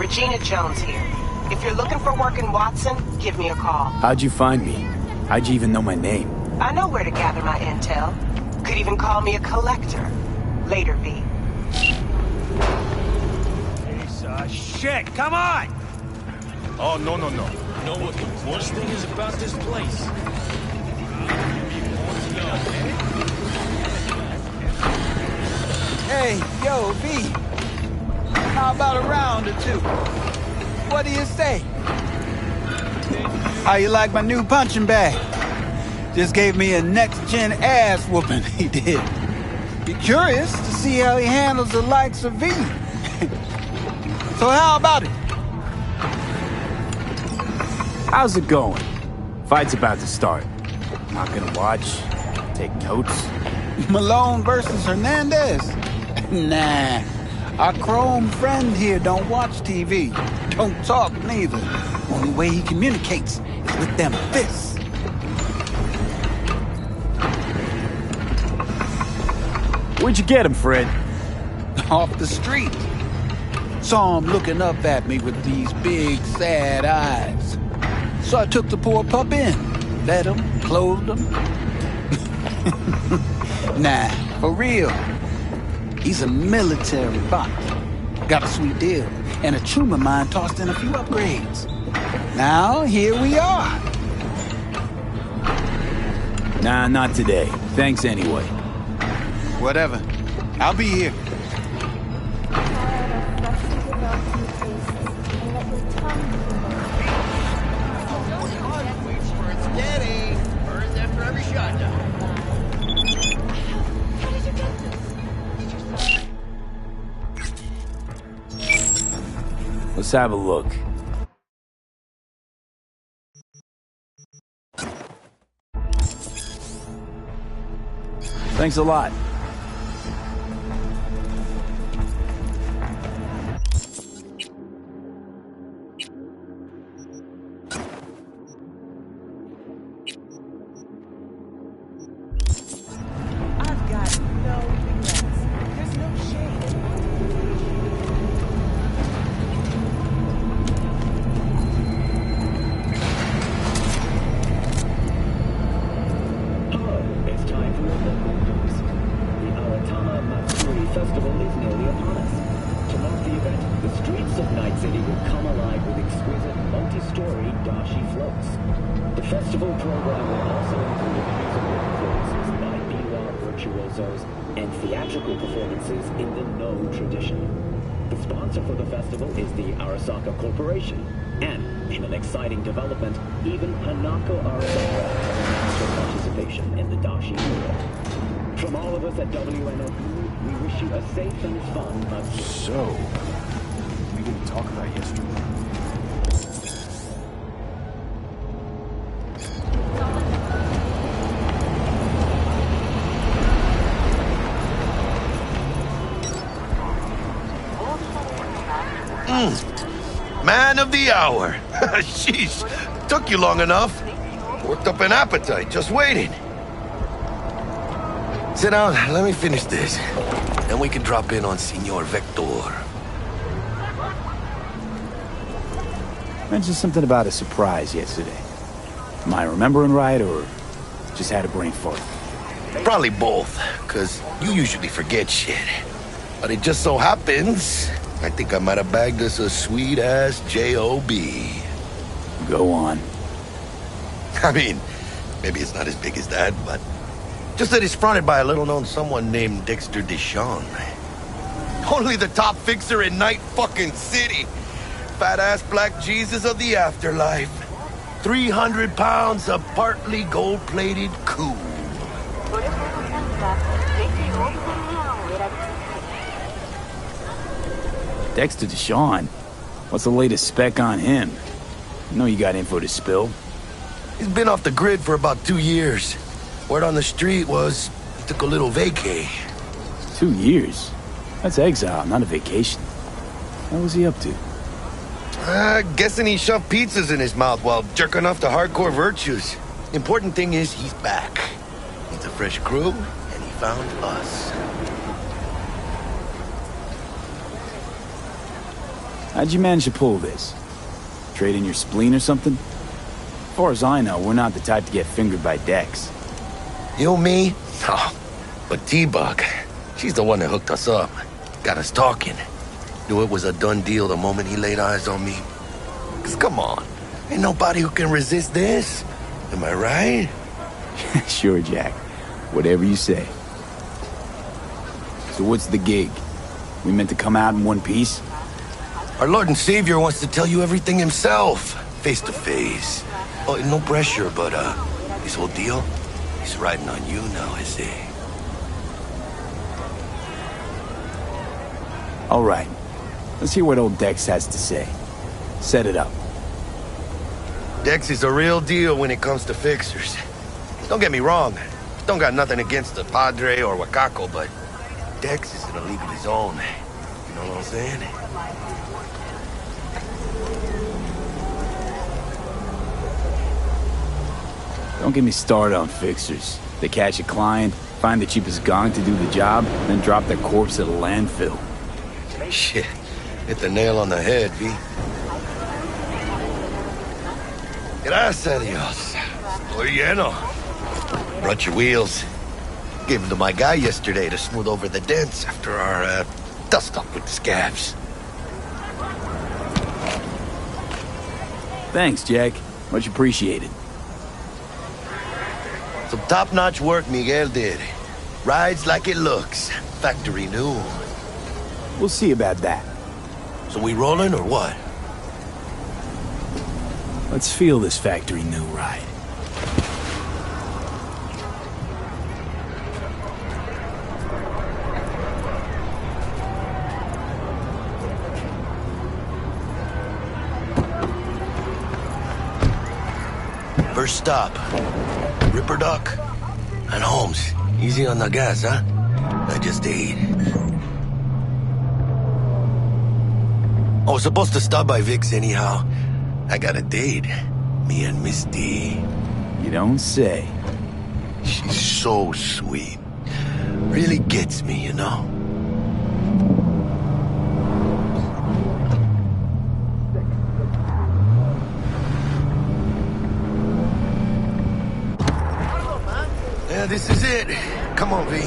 Regina Jones here. If you're looking for work in Watson, give me a call. How'd you find me? How'd you even know my name? I know where to gather my intel. Could even call me a collector. Later, V. Piece of shit! Come on! Oh, no. You know what the worst thing is about this place? Hey, yo, V. How about a round or two? What do you say? How you like my new punching bag? Just gave me a next-gen ass whooping, he did. Be curious to see how he handles the likes of V. So how about it? How's it going? Fight's about to start. Not gonna watch, take notes. Malone versus Hernandez? Nah. Our chrome friend here don't watch TV. Don't talk neither. Only way he communicates is with them fists. Where'd you get him, Fred? Off the street. Saw him looking up at me with these big, sad eyes. So I took the poor pup in. Fed him, clothed him. Nah, for real. He's a military bot. Got a sweet deal, and a Truma mine tossed in a few upgrades. Now, here we are. Nah, not today. Thanks anyway. Whatever. I'll be here. Let's have a look. Thanks a lot. I've got no regrets. There's no shame. It's time for your local news. The Aratama Matsuri Festival is nearly upon us. To mark the event, the streets of Night City will come alive with exquisite multi-story dashi floats. The festival program will also include musical performances by biwa virtuosos and theatrical performances in the No tradition. The sponsor for the festival is the Arasaka Corporation, and in an exciting development, even Hanako Arasaka has announced her participation in the dashi world. From all of us at WNO, we wish you a safe and fun month. So, we didn't talk about yesterday. Man of the hour. Sheesh, took you long enough. Worked up an appetite, just waiting. Sit down, let me finish this. Then we can drop in on Senor Vector. Mentioned something about a surprise yesterday. Am I remembering right, or just had a brain fart? Probably both, because you usually forget shit. But it just so happens, I think I might have bagged us a sweet-ass J.O.B. Go on. I mean, maybe it's not as big as that, but just that it's fronted by a little-known someone named Dexter Deshawn. Only the top fixer in Night fucking City. Fat-ass black Jesus of the afterlife. 300 pounds of partly gold-plated cool. Dexter Deshawn? What's the latest spec on him? I know you got info to spill. He's been off the grid for about 2 years. Word on the street was he took a little vacay. 2 years? That's exile, not a vacation. What was he up to? Guessing he shoved pizzas in his mouth while jerking off to hardcore virtues. Important thing is he's back. Needs a fresh crew, and he found us. How'd you manage to pull this? Trade in your spleen or something? As far as I know, we're not the type to get fingered by Dex. You, me? Oh, but T-Bug, she's the one that hooked us up. Got us talking. Knew it was a done deal the moment he laid eyes on me. 'Cause come on, ain't nobody who can resist this. Am I right? Sure, Jack. Whatever you say. So what's the gig? We meant to come out in one piece? Our Lord and Savior wants to tell you everything himself, face to face. Oh, no pressure, but this whole deal, he's riding on you now, I say. All right. Let's hear what old Dex has to say. Set it up. Dex is a real deal when it comes to fixers. Don't get me wrong, don't got nothing against the Padre or Wakako, but Dex is in a league of his own. You know what I'm saying? Don't get me started on fixers. They catch a client, find the cheapest gong to do the job, then drop their corpse at a landfill. Shit, hit the nail on the head, V. Gracias a Dios. Estoy lleno. Brought your wheels. Gave them to my guy yesterday to smooth over the dents after our dust-up with the scabs. Thanks, Jack. Much appreciated. Some top-notch work Miguel did. Rides like it looks. Factory new. We'll see about that. So we rolling or what? Let's feel this factory new ride. First stop. Ripper Duck and Holmes. Easy on the gas, huh? I just ate. I was supposed to stop by Vic's anyhow. I got a date. Me and Miss D. You don't say. She's so sweet. Really gets me, you know? Yeah, this is it. Come on, V.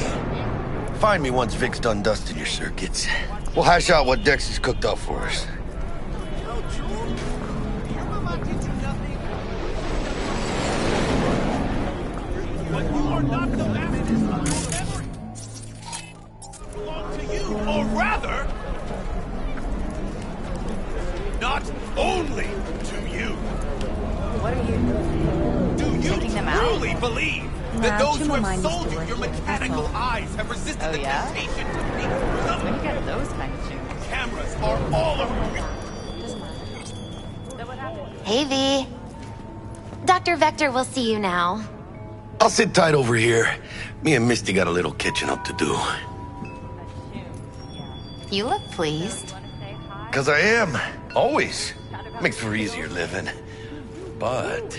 Find me once Vic's done dusting your circuits. We'll hash out what Dex has cooked up for us. Or rather, not only to you. What are you doing? Do you Taking them out? truly believe that Nah, those to who my have mind is sold you your delicious, that's mechanical all. eyes have resisted Oh, the yeah? temptation to make When you get those kind of shoes. cameras are all over you. Hey, V. Dr. Vector will see you now. I'll sit tight over here. Me and Misty got a little catching up to do. You look pleased. 'Cause I am. Always. Makes for easier living. But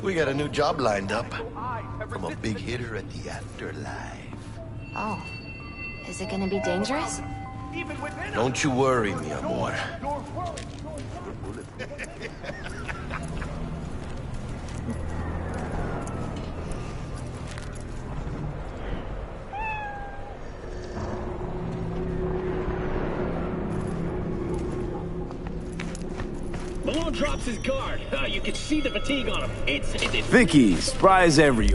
we got a new job lined up from a big hitter at the afterlife. Oh. Is it gonna be dangerous? Don't you worry, mi amor. Malone drops his guard. You can see the fatigue on him. It's Vicky, spry as ever, you.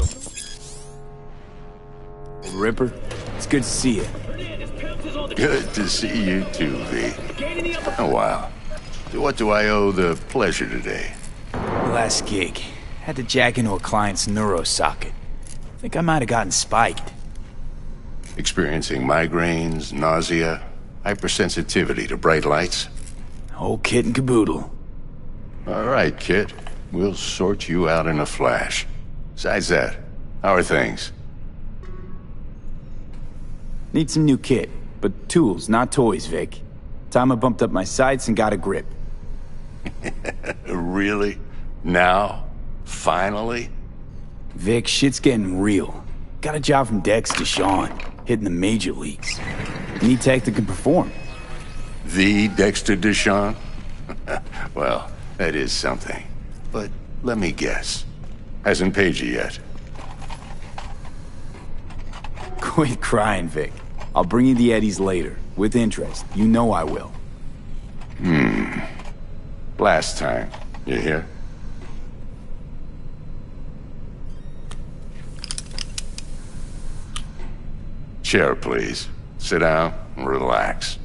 Ripper, it's good to see you. Hernandez pounces on the Good to see you too, V. gaining the upper. Oh, wow. To what do I owe the pleasure today? Last gig. Had to jack into a client's neuro socket. Think I might have gotten spiked. Experiencing migraines, nausea, hypersensitivity to bright lights? Whole kit and caboodle. All right, kid. We'll sort you out in a flash. Besides that, how are things? Need some new kit, but tools, not toys, Vic. Time I bumped up my sights and got a grip. Really? Now? Finally? Vic, shit's getting real. Got a job from Dex to Sean, hitting the major leagues. Need tech that can perform. The Dexter Deshawn? Well, that is something. But let me guess. Hasn't paid you yet. Quit crying, Vic. I'll bring you the eddies later, with interest. You know I will. Last time. You hear? Chair, please. Sit down and relax.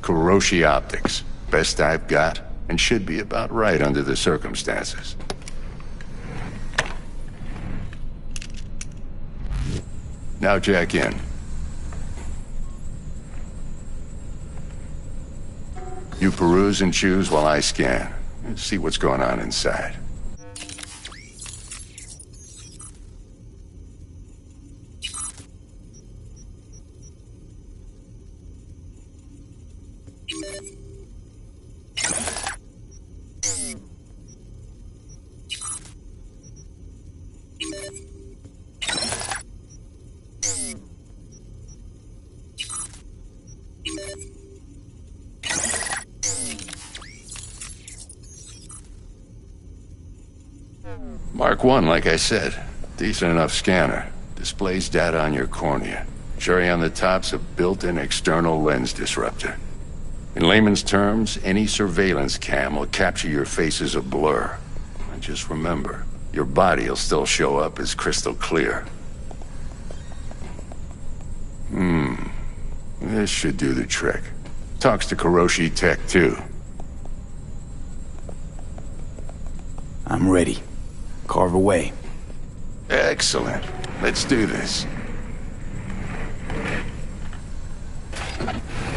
Kuroshi Optics. Best I've got, and should be about right under the circumstances. Now jack in. You peruse and choose while I scan. See what's going on inside. Mark 1, like I said. Decent enough scanner. Displays data on your cornea. Cherry on the top's a built-in external lens disruptor. In layman's terms, any surveillance cam will capture your face as a blur. And just remember, your body will still show up as crystal clear. This should do the trick. Talks to Kuroshi Tech, too. I'm ready. Carve away. Excellent. Let's do this.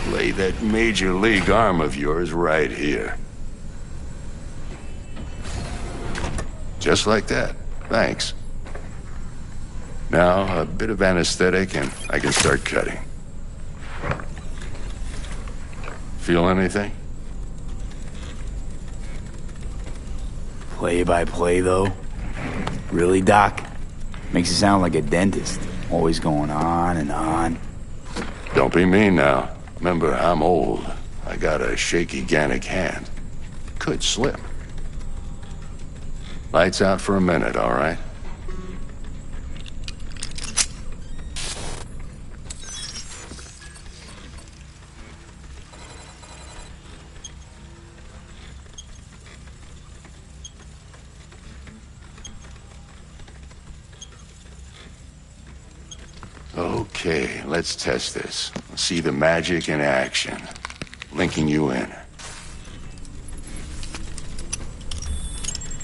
Lay that major league arm of yours right here. Just like that. Thanks. Now, a bit of anesthetic and I can start cutting. Feel anything? Play by play, though? Really, Doc? Makes it sound like a dentist. Always going on and on. Don't be mean now. Remember, I'm old. I got a shaky Gannic hand. Could slip. Lights out for a minute, all right? Okay, let's test this. See the magic in action. Linking you in.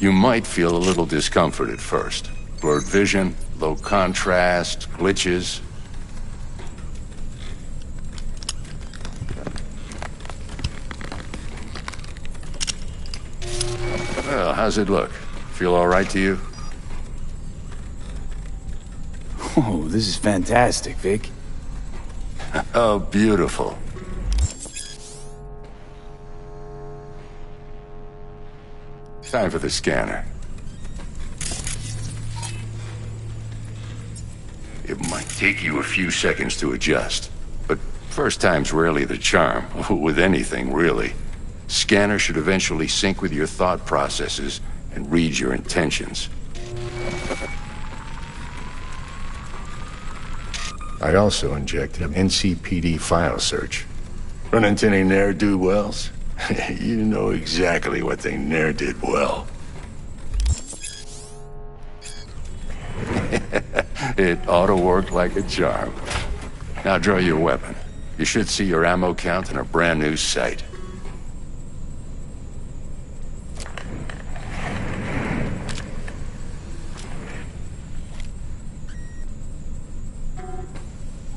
You might feel a little discomfort at first. Blurred vision, low contrast, glitches. Well, how's it look? Feel all right to you? Oh, this is fantastic, Vic. Oh, beautiful. Time for the scanner. It might take you a few seconds to adjust, but first time's rarely the charm, with anything, really. Scanner should eventually sync with your thought processes and read your intentions. I also injected an NCPD file search. Run into any ne'er-do-wells? You know exactly what they ne'er did well. It ought to work like a charm. Now draw your weapon. You should see your ammo count in a brand new sight.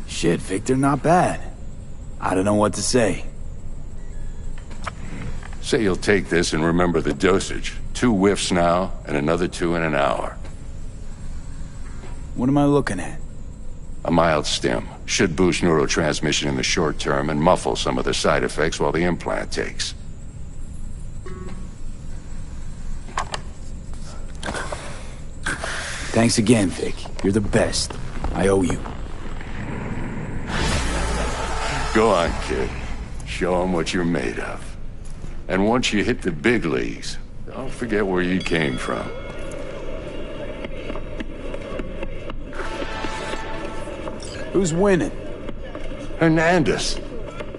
Shit, Victor, not bad. I don't know what to say. Say you'll take this and remember the dosage. 2 whiffs now, and another 2 in an hour. What am I looking at? A mild stim. Should boost neurotransmission in the short term and muffle some of the side effects while the implant takes. Thanks again, Vic. You're the best. I owe you. Go on, kid. Show them what you're made of. And once you hit the big leagues, don't forget where you came from. Who's winning? Hernandez.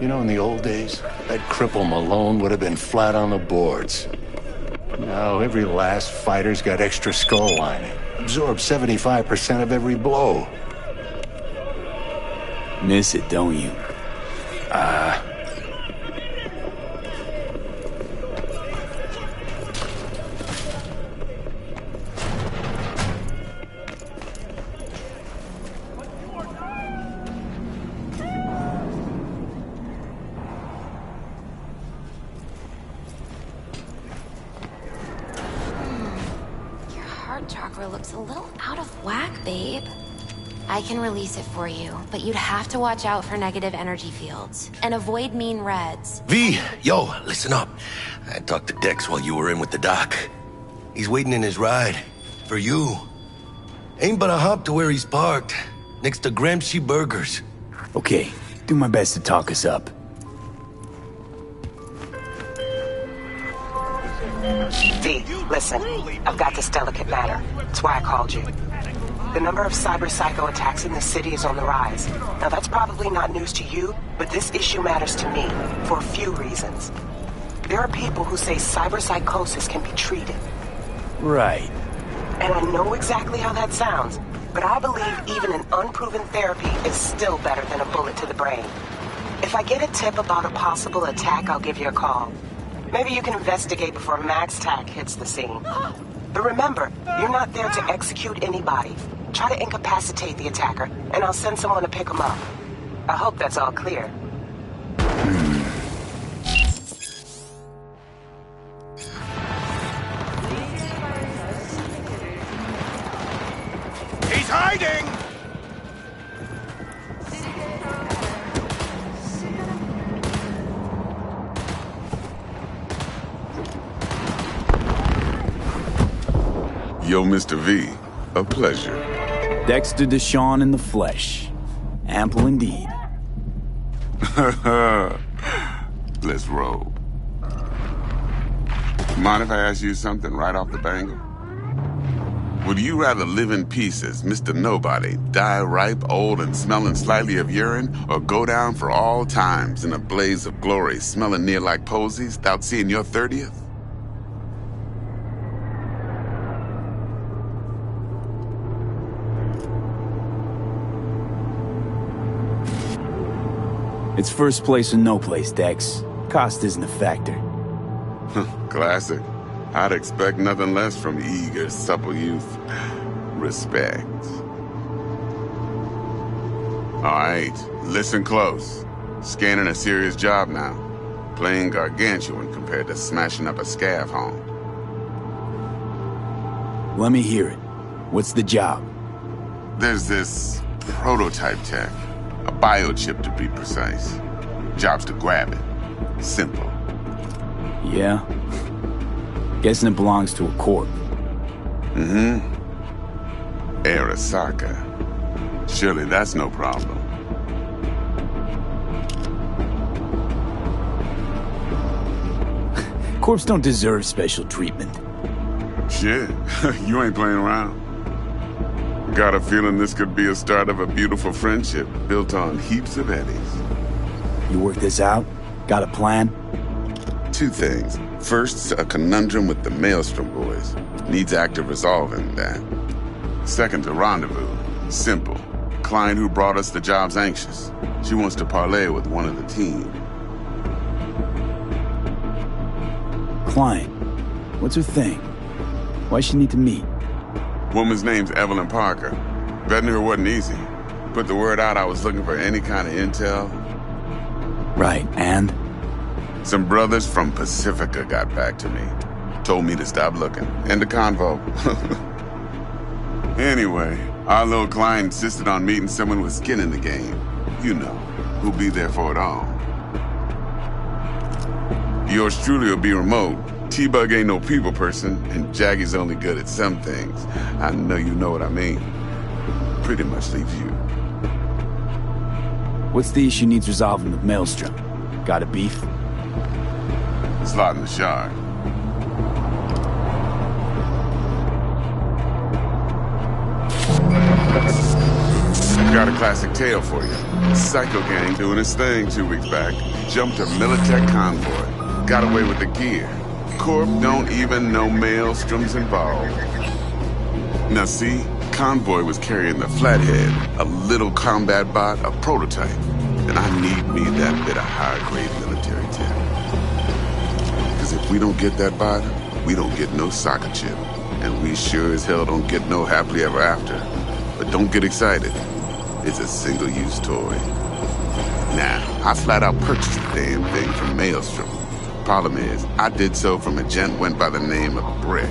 You know, in the old days, that cripple Malone would have been flat on the boards. Now, every last fighter's got extra skull lining. Absorbs 75% of every blow. Miss it, don't you? Chakra looks a little out of whack, babe. I can release it for you, but you'd have to watch out for negative energy fields and avoid mean reds. V, yo, listen up. I talked to Dex while you were in with the doc. He's waiting in his ride. For you. Ain't but a hop to where he's parked. Next to Gramsci Burgers. Okay, do my best to talk us up. V, listen. I've got this delicate matter. That's why I called you. The number of cyber-psycho attacks in the city is on the rise. Now, that's probably not news to you, but this issue matters to me for a few reasons. There are people who say cyber-psychosis can be treated. Right. And I know exactly how that sounds, but I believe even an unproven therapy is still better than a bullet to the brain. If I get a tip about a possible attack, I'll give you a call. Maybe you can investigate before Max Tack hits the scene. But remember, you're not there to execute anybody. Try to incapacitate the attacker, and I'll send someone to pick him up. I hope that's all clear. He's hiding! Yo, Mr. V, a pleasure. Dexter Deshawn in the flesh. Ample indeed. Let's roll. Mind if I ask you something right off the bangle? Would you rather live in peace as Mr. Nobody, die ripe, old, and smelling slightly of urine, or go down for all times in a blaze of glory, smelling near like posies, without seeing your 30th? It's first place or no place, Dex. Cost isn't a factor. Classic. I'd expect nothing less from eager, supple youth. Respect. All right, listen close. Scanning a serious job now. Playing gargantuan compared to smashing up a scav home. Let me hear it. What's the job? There's this prototype tech. A biochip, to be precise. Job's to grab it. Simple. Yeah? Guessing it belongs to a corp. Mm-hmm. Arasaka. Surely that's no problem. Corps don't deserve special treatment. Shit, you ain't playing around. Got a feeling this could be a start of a beautiful friendship built on heaps of eddies. You work this out? Got a plan? Two things. First, a conundrum with the Maelstrom boys. Needs active resolving, that. Second, a rendezvous. Simple. Client who brought us the job's anxious. She wants to parlay with one of the team. Client. What's her thing? Why she need to meet? Woman's name's Evelyn Parker. Vetting her wasn't easy. Put the word out I was looking for any kind of intel. Right, and? Some brothers from Pacifica got back to me. Told me to stop looking. End of convo. Anyway, our little client insisted on meeting someone with skin in the game. You know, who'll be there for it all. Yours truly will be remote, T-Bug ain't no people person, and Jaggy's only good at some things. I know you know what I mean. Pretty much leaves you. What's the issue needs resolving with Maelstrom? Got a beef? Slot in the shard. Got a classic tale for you. Psycho gang doing his thing 2 weeks back. Jumped a Militech convoy. Got away with the gear. Corp don't even know Maelstrom's involved. Now see, convoy was carrying the Flathead, a little combat bot, a prototype. And I need me that bit of high-grade military tech. Because if we don't get that bot, we don't get no soccer chip. And we sure as hell don't get no happily ever after. But don't get excited. It's a single-use toy. Now, I flat out purchased the damn thing from Maelstrom. Problem is, I did so from a gent went by the name of Brick.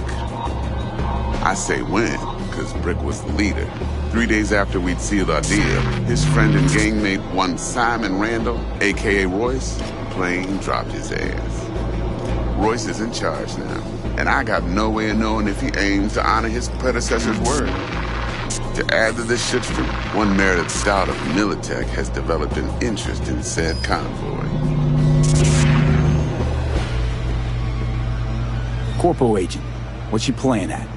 I say when, because Brick was the leader. 3 days after we'd sealed our deal, his friend and gangmate, one Simon Randall, a.k.a. Royce, plain dropped his ass. Royce is in charge now, and I got no way of knowing if he aims to honor his predecessor's word. To add to this shitstorm, one merited scout of Militech has developed an interest in said convoy. Corpo agent, what's she playing at?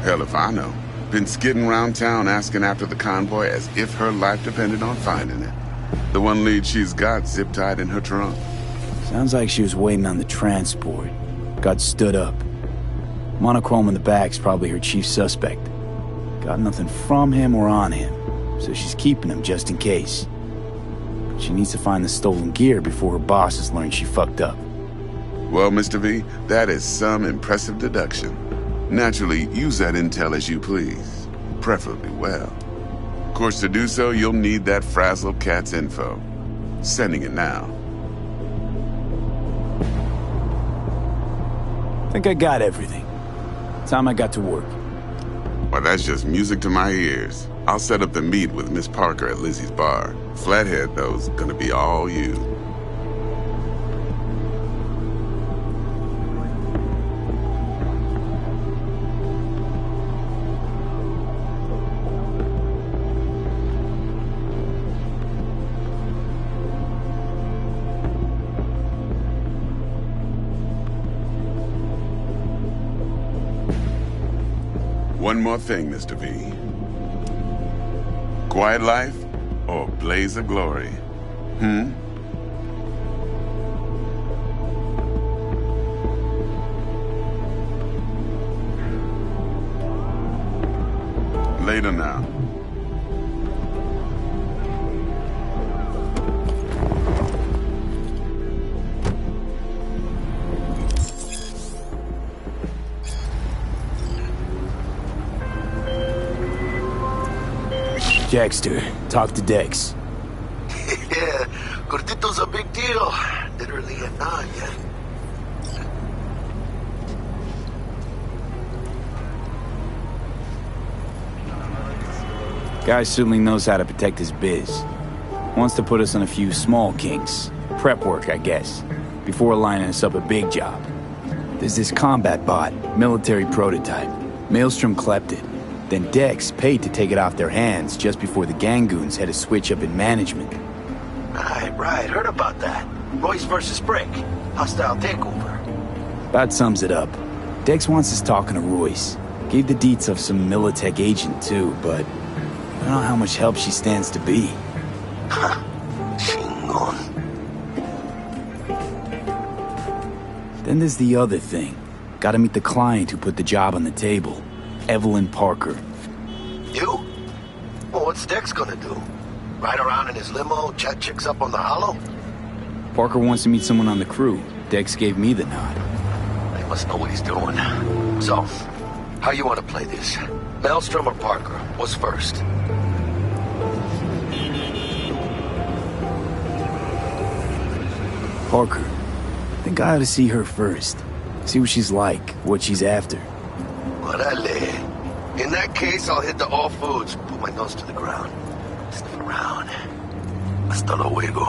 Hell if I know. Been skidding around town asking after the convoy as if her life depended on finding it. The one lead she's got zip-tied in her trunk. Sounds like she was waiting on the transport. Got stood up. Monochrome in the back's probably her chief suspect. Got nothing from him or on him, so she's keeping him just in case. She needs to find the stolen gear before her bosses learn she fucked up. Well, Mr. V, that is some impressive deduction. Naturally, use that intel as you please. Preferably well. Of course, to do so, you'll need that frazzled cat's info. Sending it now. Think I got everything. Time I got to work. Well, that's just music to my ears. I'll set up the meet with Miss Parker at Lizzie's bar. Flathead, though, is gonna be all you. One more thing, Mr. V. Quiet life or blaze of glory? Later now. Jackster, talk to Dex. Yeah, Gordito's a big deal. Literally a nod, yeah. Guy certainly knows how to protect his biz. Wants to put us on a few small kinks. Prep work, I guess. Before lining us up a big job. There's this combat bot, military prototype. Maelstrom clept it. Then Dex paid to take it off their hands just before the Gangoons had a switch up in management. Right. Heard about that. Royce versus Brick. Hostile takeover. That sums it up. Dex wants us talking to Royce. Gave the deets of some Militech agent too, but I don't know how much help she stands to be. Chingon. Then there's the other thing. Gotta meet the client who put the job on the table. Evelyn Parker. You? Well, what's Dex gonna do? Ride around in his limo, chat chicks up on the hollow? Parker wants to meet someone on the crew. Dex gave me the nod. He must know what he's doing. So, how you want to play this? Maelstrom or Parker? What's first? Parker. Think I ought to see her first. See what she's like, what she's after. Orale. In that case, I'll hit the all foods. Put my nose to the ground. Sniff around. Hasta luego.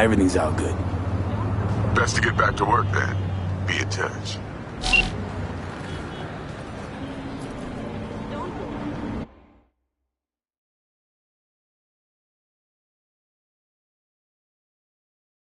everything's all good. Best to get back to work then. Be in touch.